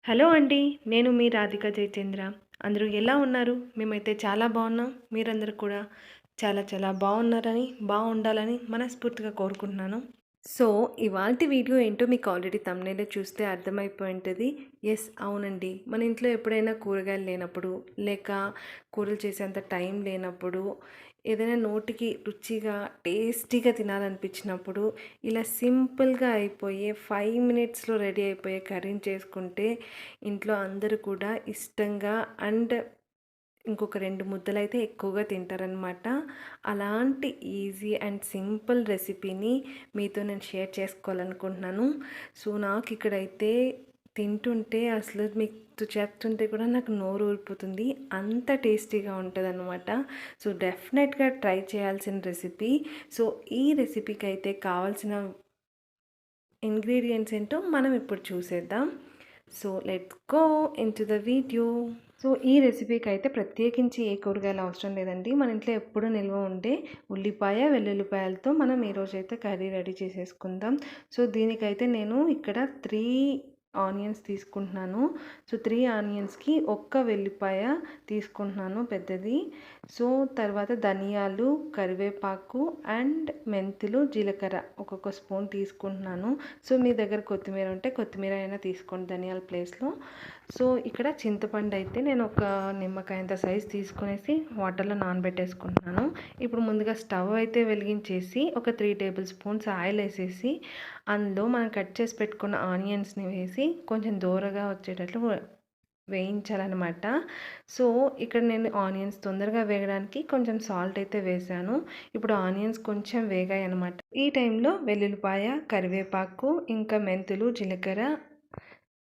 Hello అండి. నేను మీ రాధిక జయచంద్ర. అందరూ ఎలా ఉన్నారు? మేమైతే చాలా బాగున్నాం. మీరందరూ కూడా చాలా చాలా బాగున్నారని, బాగుండాలని మనస్ఫూర్తిగా కోరుకుంటున్నాను. సో, ఇవాల్టి వీడియో ఏంటో మీకు ఆల్రెడీ థంబ్‌నెయిల్‌లో చూస్తే అర్థమైపోయి ఉంటది. యెస్, అవునండి. మన ఇంట్లో ఎప్పుడైనా కూరగాయలు లేనప్పుడు, లేక కూరలు చేసేంత టైం లేనప్పుడు, ఏదైనా నోటికి రుచిగా, టేస్టీగా తినాలనిపించినప్పుడు, ఇలా సింపుల్‌గా అయిపోయే 5 మినిట్స్‌లో రెడీ అయిపోయే కర్రీని చేసుకుంటే, ఇంట్లో అందరూ కూడా ఇష్టంగా అండ్ ఇంకొక 2 ముద్దలైతే ఎక్కువగా తింటారనమాట. అలాంటి ఈజీ అండ్ సింపుల్ రెసిపీని మీతో నేను షేర్ చేసుకోవాలనుకుంటున్నాను. సో, నాకిక్కడైతే తింటుంటే అసలు మీకు చెప్తుంటే కూడా నాకు నోరు ఊరిపోతుంది. అంత టేస్టీగా ఉంటదనమాట. సో, డెఫినెట్‌గా ట్రై చేయాల్సిన రెసిపీ. సో, ఈ రెసిపీకైతే కావాల్సిన ఇంగ్రీడియెంట్స్ ఏంటో మనం ఇప్పుడు చూసేద్దాం. So let's go into the video. So ఈ రెసిపీకి అయితే ప్రత్యేకించి ఏ కూరగాయలు అవసరం లేదండి. మన ఇంట్లో ఎప్పుడు నిల్వ ఉండే ఉల్లిపాయ, వెల్లుల్లిపాయలతో మనం ఈరోజైతే కర్రీ రెడీ చేసేసుకుందాం. సో దీనికైతే నేను ఇక్కడ 3 ఆనియన్స్ తీసుకుంటున్నాను. సో 3 ఆనియన్స్కి ఒక్క వెల్లిపాయ తీసుకుంటున్నాను పెద్దది. సో తర్వాత ధనియాలు, కరివేపాకు అండ్ మెంతులు, జీలకర్ర ఒక్కొక్క స్పూన్ తీసుకుంటున్నాను. సో మీ దగ్గర కొత్తిమీర ఉంటే కొత్తిమీర అయినా తీసుకోండి ధనియాల ప్లేస్లో. సో ఇక్కడ చింతపండు అయితే నేను ఒక నిమ్మకాయంత సైజ్ తీసుకునేసి వాటర్లో నానబెట్టేసుకుంటున్నాను. ఇప్పుడు ముందుగా స్టవ్ అయితే వెలిగించేసి ఒక 3 టేబుల్ స్పూన్స్ ఆయిల్ వేసేసి అందులో మనం కట్ చేసి పెట్టుకున్న ఆనియన్స్ని వేసి కొంచెం దూరగా వచ్చేటట్లు వేయించాలన్నమాట. సో ఇక్కడ నేను ఆనియన్స్ తొందరగా వేగడానికి కొంచెం సాల్ట్ అయితే వేసాను. ఇప్పుడు ఆనియన్స్ కొంచెం వేగాయి అనమాట. ఈ టైంలో వెల్లుల్లిపాయ, కరివేపాకు, ఇంకా మెంతులు, జీలకర్ర,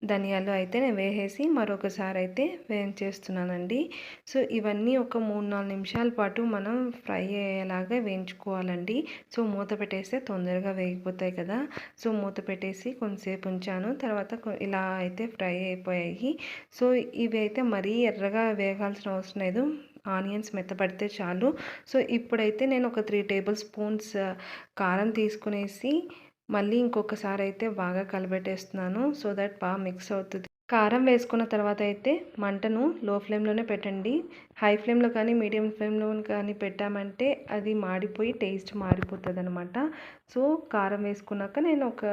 ధనియాలు అయితే నేను వేసేసి మరొకసారి అయితే వేయించేస్తున్నానండి. సో ఇవన్నీ ఒక 3-4 నిమిషాల పాటు మనం ఫ్రై అయ్యేలాగా వేయించుకోవాలండి. సో మూత పెట్టేస్తే తొందరగా వేగిపోతాయి కదా. సో మూత పెట్టేసి కొంతసేపు ఉంచాను. తర్వాత ఇలా అయితే ఫ్రై అయిపోయాయి. సో ఇవి అయితే మరీ ఎర్రగా వేగాల్సిన అవసరం లేదు. ఆనియన్స్ మెత్తపడితే చాలు. సో ఇప్పుడైతే నేను ఒక 3 టేబుల్ స్పూన్స్ కారం తీసుకునేసి మళ్ళీ ఇంకొకసారి అయితే బాగా కలబెట్టేస్తున్నాను. సో దట్ బాగా మిక్స్ అవుతుంది. కారం వేసుకున్న తర్వాత అయితే మంటను లో ఫ్లేమ్లోనే పెట్టండి. హై ఫ్లేమ్లో కానీ మీడియం ఫ్లేమ్లో కానీ పెట్టామంటే అది మాడిపోయి టేస్ట్ మారిపోతుంది అనమాట. సో కారం వేసుకున్నాక నేను ఒక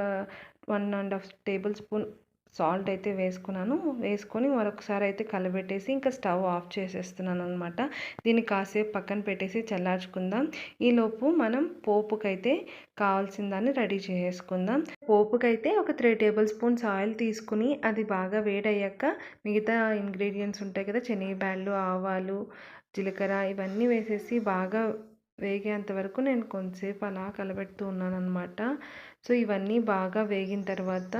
1.5 టేబుల్ స్పూన్ సాల్ట్ అయితే వేసుకున్నాను. వేసుకొని మరొకసారి అయితే కలబెట్టేసి ఇంకా స్టవ్ ఆఫ్ చేసేస్తున్నాను అనమాట. దీన్ని కాసేపు పక్కన పెట్టేసి చల్లార్చుకుందాం. ఈలోపు మనం పోపుకైతే కావాల్సిన దాన్ని రెడీ చేసుకుందాం. పోపుకైతే ఒక 3 టేబుల్ స్పూన్స్ ఆయిల్ తీసుకుని అది బాగా వేడయ్యాక మిగతా ఇంగ్రీడియంట్స్ ఉంటాయి కదా, శనగబ్యాళ్ళు, ఆవాలు, జీలకర్ర ఇవన్నీ వేసేసి బాగా వేగేంత వరకు నేను కొంతసేపు అలా కలబెడుతూ ఉన్నాను అనమాట. సో ఇవన్నీ బాగా వేగిన తర్వాత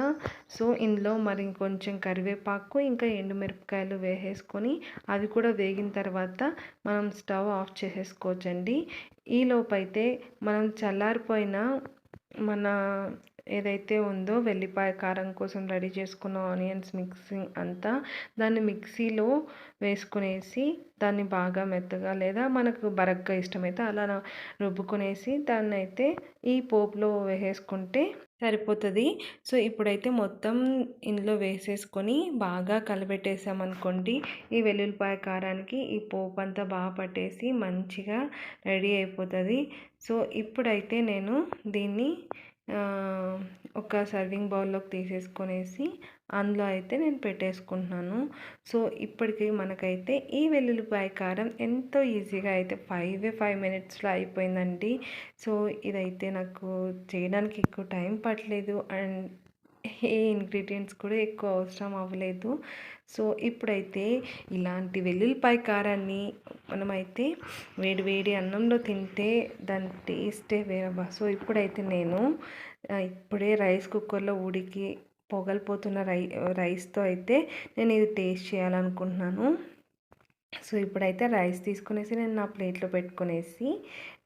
సో ఇందులో మరి ఇంకొంచెం కరివేపాకు ఇంకా ఎండుమిరపకాయలు వేసేసుకొని అవి కూడా వేగిన తర్వాత మనం స్టవ్ ఆఫ్ చేసేసుకోవచ్చండి. ఈలోపైతే మనం చల్లారిపోయిన మన ఏదైతే ఉందో వెల్లిపాయ కారం కోసం రెడీ చేసుకున్న ఆనియన్స్ మిక్సింగ్ అంతా దాన్ని మిక్సీలో వేసుకునేసి దాన్ని బాగా మెత్తగా లేదా మనకు బరగ్గా ఇష్టమైతే అలా రుబ్బుకునేసి దాన్ని అయితే ఈ పోపులో వేసేసుకుంటే సరిపోతుంది. సో ఇప్పుడైతే మొత్తం ఇందులో వేసేసుకొని బాగా కలబెట్టేసామనుకోండి, ఈ వెల్లుల్లిపాయ కారానికి ఈ పోపు అంతా బాగా పట్టేసి మంచిగా రెడీ అయిపోతుంది. సో ఇప్పుడైతే నేను దీన్ని ఒక సర్వింగ్ బౌల్లోకి తీసేసుకొనేసి అందులో అయితే నేను పెట్టేసుకుంటున్నాను. సో ఇప్పటికి మనకైతే ఈ వెల్లుల్లిపాయ కారం ఎంతో ఈజీగా అయితే 5 మినిట్స్లో అయిపోయిందండి. సో ఇదైతే నాకు చేయడానికి ఎక్కువ టైం పట్టలేదు అండ్ ఏ ఇంగ్రీడియంట్స్ కూడా ఎక్కువ అవసరం అవ్వలేదు. సో ఇప్పుడైతే ఇలాంటి వెల్లుల్లిపాయ కారాన్ని మనమైతే వేడి వేడి అన్నంలో తింటే దాని టేస్టే వేరబ్బా. సో ఇప్పుడైతే నేను ఇప్పుడే రైస్ కుక్కర్లో ఉడికి పొగలిపోతున్న రైస్తో అయితే నేను ఇది టేస్ట్ చేయాలనుకుంటున్నాను. సో ఇప్పుడైతే రైస్ తీసుకునేసి నేను నా ప్లేట్లో పెట్టుకునేసి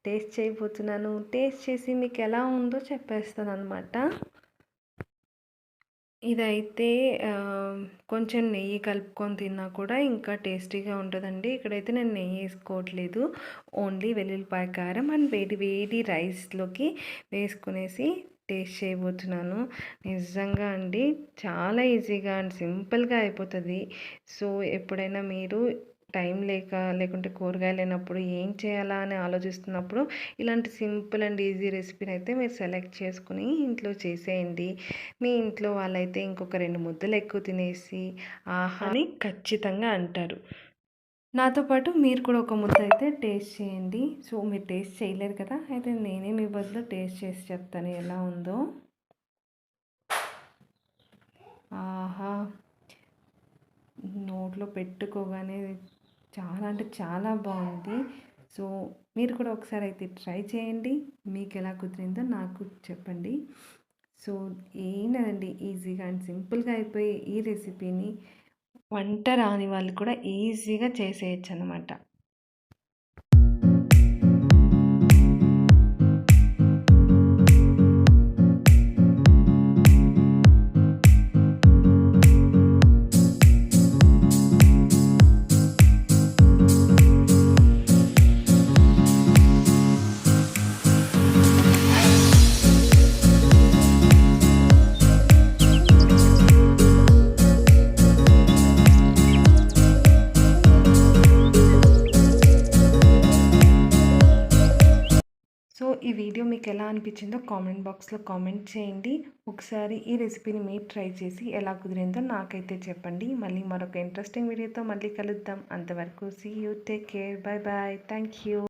టేస్ట్ చేయబోతున్నాను. టేస్ట్ చేసి మీకు ఎలా ఉందో చెప్పేస్తాను అనమాట. ఇదైతే కొంచెం నెయ్యి కలుపుకొని తిన్నా కూడా ఇంకా టేస్టీగా ఉంటుందండి. ఇక్కడైతే నేను నెయ్యి వేసుకోవట్లేదు. ఓన్లీ వెల్లుల్లిపాయ కారం అండ్ వేడి వేడి రైస్లోకి వేసుకునేసి టేస్ట్ చేయబోతున్నాను. నిజంగా అండి చాలా ఈజీగా అండ్ సింపుల్‌గా అయిపోతది. సో, ఎప్పుడైనా మీరు టైం లేకుంటే కూరగాయలు లేనప్పుడు ఏం చేయాలా అని ఆలోచిస్తున్నప్పుడు ఇలాంటి సింపుల్ అండ్ ఈజీ రెసిపీనైతే మీరు సెలెక్ట్ చేసుకొని ఇంట్లో చేసేయండి. మీ ఇంట్లో వాళ్ళైతే ఇంకొక 2 ముద్దలు ఎక్కువ తినేసి ఆహా! అని ఖచ్చితంగా అంటారు. నాతో పాటు మీరు కూడా ఒక ముద్ద అయితే టేస్ట్ చేయండి. సో, మీరు టేస్ట్ చేయలేరు కదా! అయితే నేనే మీ బదులు టేస్ట్ చేసి చెప్తాను ఎలా ఉందో. ఆహా! నోట్లో పెట్టుకోగానే చాలా అంటే చాలా బాగుంది. సో, మీరు కూడా ఒకసారి అయితే ట్రై చేయండి. మీకు ఎలా కుదిరిందో నాకు చెప్పండి. సో, ఏం లేదండి, ఈజీగా అండ్ సింపుల్‌గా అయిపోయే ఈ రెసిపీని వంట రాని వాళ్ళు కూడా ఈజీగా చేసేయొచ్చనమాట. సో, ఈ వీడియో మీకు ఎలా అనిపించిందో కామెంట్ బాక్స్‌లో కామెంట్ చేయండి. ఒకసారి ఈ రెసిపీని మీరు ట్రై చేసి ఎలా కుదిరిందో నాకైతే చెప్పండి. మళ్ళీ మరొక ఇంట్రెస్టింగ్ వీడియోతో మళ్ళీ కలుద్దాం. అంతవరకు see you. Take care. Bye bye. Thank you.